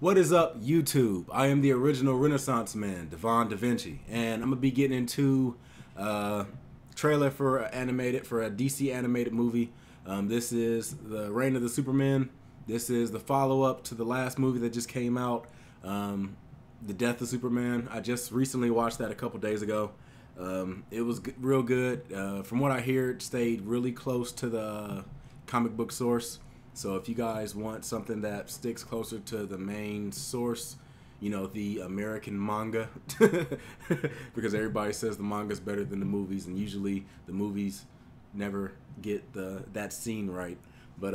What is up, YouTube? I am the original Renaissance man, Devon DaVinci, and I'm gonna be getting into trailer for a DC animated movie. This is the Reign of the Supermen. This is the follow-up to the last movie that just came out, The Death of Superman. I just recently watched that a couple days ago. It was real good. From what I hear, it stayed really close to the comic book source. So if you guys want something that sticks closer to the main source, you know, the American manga, because everybody says the manga's better than the movies, and usually the movies never get that scene right. But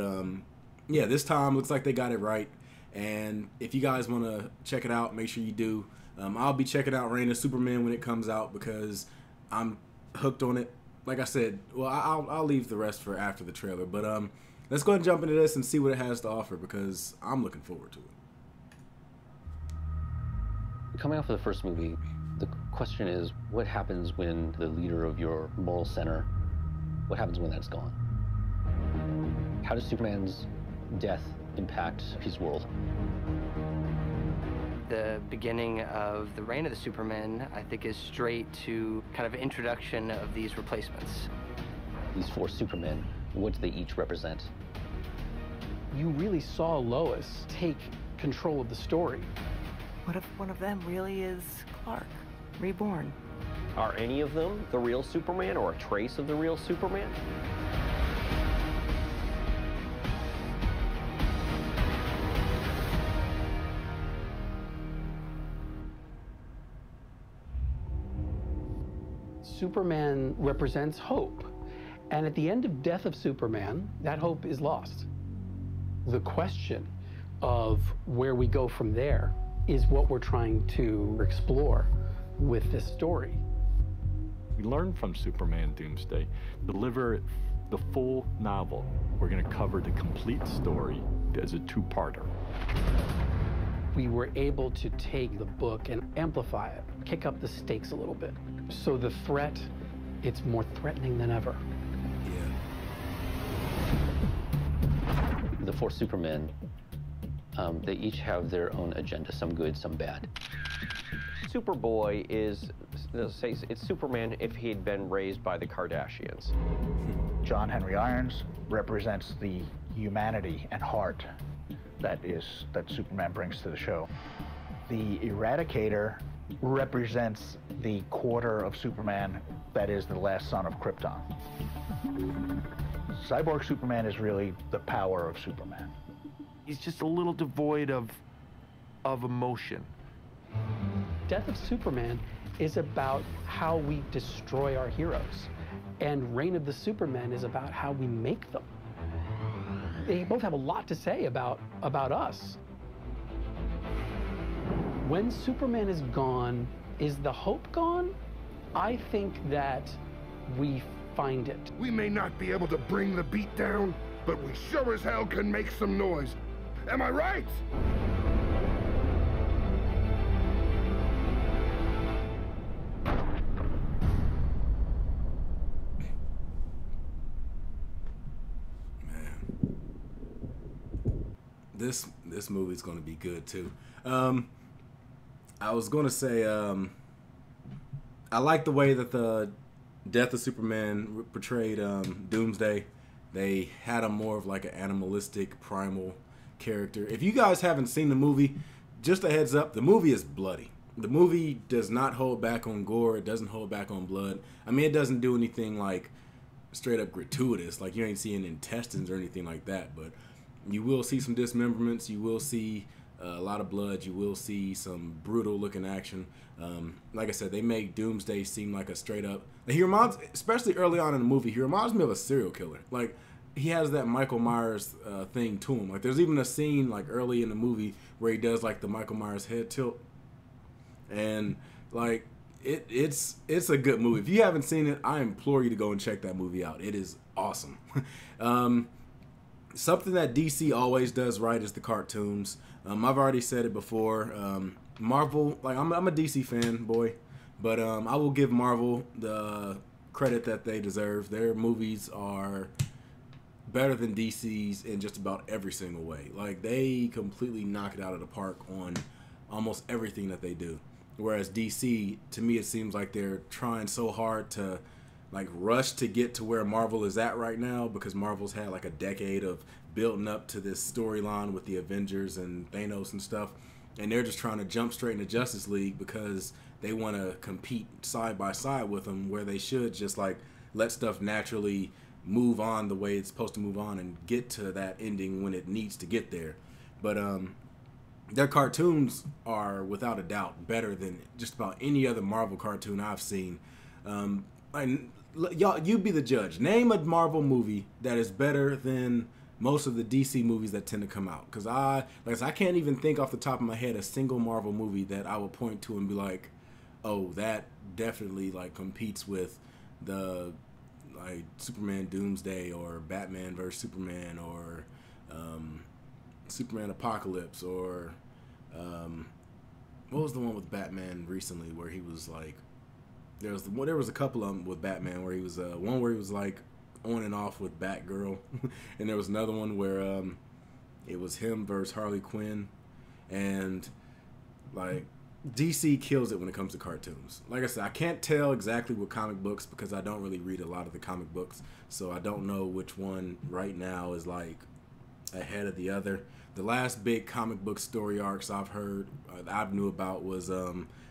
yeah, this time looks like they got it right. And if you guys want to check it out, make sure you do. I'll be checking out Reign of Superman when it comes out because I'm hooked on it. Like I said, well, I'll leave the rest for after the trailer. But let's go ahead and jump into this and see what it has to offer because I'm looking forward to it. Coming off of the first movie, the question is, what happens when the leader of your moral center, what happens when that's gone? How does Superman's death impact his world? The beginning of the Reign of the Supermen, I think, is straight to kind of introduction of these replacements. These four Supermen, what do they each represent? You really saw Lois take control of the story. What if one of them really is Clark, reborn? Are any of them the real Superman or a trace of the real Superman? Superman represents hope. And at the end of Death of Superman, that hope is lost. The question of where we go from there is what we're trying to explore with this story. We learn from Superman Doomsday, deliver the full novel. We're going to cover the complete story as a two-parter. We were able to take the book and amplify it, kick up the stakes a little bit. So the threat, it's more threatening than ever. The four Supermen, they each have their own agenda, some good, some bad. Superboy is, let's say, it's Superman if he'd been raised by the Kardashians. John Henry Irons represents the humanity and heart that Superman brings to the show. The Eradicator represents the quarter of Superman that is the last son of Krypton. Cyborg Superman is really the power of Superman. He's just a little devoid of emotion. Death of Superman is about how we destroy our heroes, and Reign of the Supermen is about how we make them. They both have a lot to say about us. When Superman is gone, is the hope gone? I think that we find it. We may not be able to bring the beat down, but we sure as hell can make some noise. Am I right? Man, this movie's gonna be good too. I was gonna say I like the way that the Death of Superman portrayed Doomsday. They had him more of like an animalistic, primal character. If you guys haven't seen the movie, just a heads up, the movie is bloody. The movie does not hold back on gore. It doesn't hold back on blood. I mean, it doesn't do anything like straight up gratuitous. Like you ain't seeing intestines or anything like that. But you will see some dismemberments. You will see a lot of blood. You will see some brutal looking action. Like I said, they make Doomsday seem like a straight up, he reminds, especially early on in the movie, he reminds me of a serial killer. Like he has that Michael Myers thing to him. Like there's even a scene like early in the movie where he does like the Michael Myers head tilt, and like it's a good movie. If you haven't seen it, I implore you to go and check that movie out. It is awesome. Something that DC always does right is the cartoons. I've already said it before. Marvel, like I'm a DC fan, boy, but I will give Marvel the credit that they deserve. Their movies are better than DC's in just about every single way. Like, they completely knock it out of the park on almost everything that they do. Whereas DC, to me, it seems like they're trying so hard to like rush to get to where Marvel is at right now, because Marvel's had like a decade of building up to this storyline with the Avengers and Thanos and stuff, and they're just trying to jump straight into Justice League because they want to compete side by side with them, where they should just like let stuff naturally move on the way it's supposed to move on and get to that ending when it needs to get there. But their cartoons are without a doubt better than just about any other Marvel cartoon I've seen. And y'all, you be the judge. Name a Marvel movie that is better than most of the DC movies that tend to come out. Because I can't even think off the top of my head a single Marvel movie that I would point to and be like, oh, that definitely like competes with the like Superman Doomsday or Batman vs Superman or Superman Apocalypse or what was the one with Batman recently where he was like, there was a couple of them with Batman where he was one where he was like on and off with Batgirl and there was another one where it was him versus Harley Quinn. And like DC kills it when it comes to cartoons. Like I said, I can't tell exactly what comic books because I don't really read a lot of the comic books, so I don't know which one right now is like ahead of the other. The last big comic book story arcs I've knew about was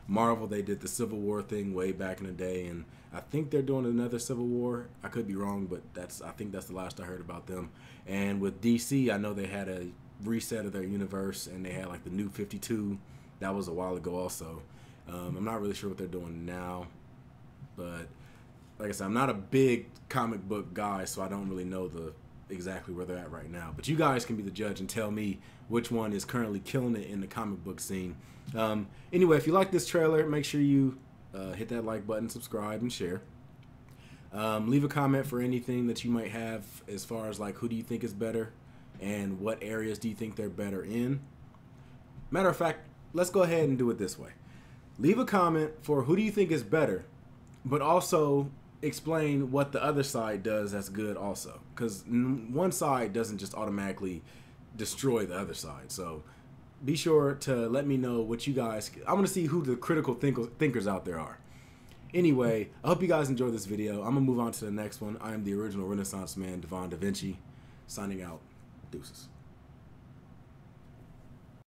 Marvel. They did the Civil War thing way back in the day, and I think they're doing another Civil War. I could be wrong, but I think that's the last I heard about them. And with DC, I know they had a reset of their universe, and they had like the New 52. That was a while ago also. I'm not really sure what they're doing now, but like I said, I'm not a big comic book guy, so I don't really know exactly where they're at right now. But you guys can be the judge and tell me which one is currently killing it in the comic book scene. Anyway, if you like this trailer, make sure you hit that like button, subscribe, and share. Leave a comment for anything that you might have as far as like who do you think is better and what areas do you think they're better in. Matter of fact, let's go ahead and do it this way. Leave a comment for who do you think is better, but also explain what the other side does that's good also, because one side doesn't just automatically destroy the other side. So be sure to let me know what you guys, I want to see who the critical thinkers out there are. Anyway, I hope you guys enjoyed this video. I'm gonna move on to the next one. I am the original Renaissance man, Devon DaVinci, signing out. Deuces.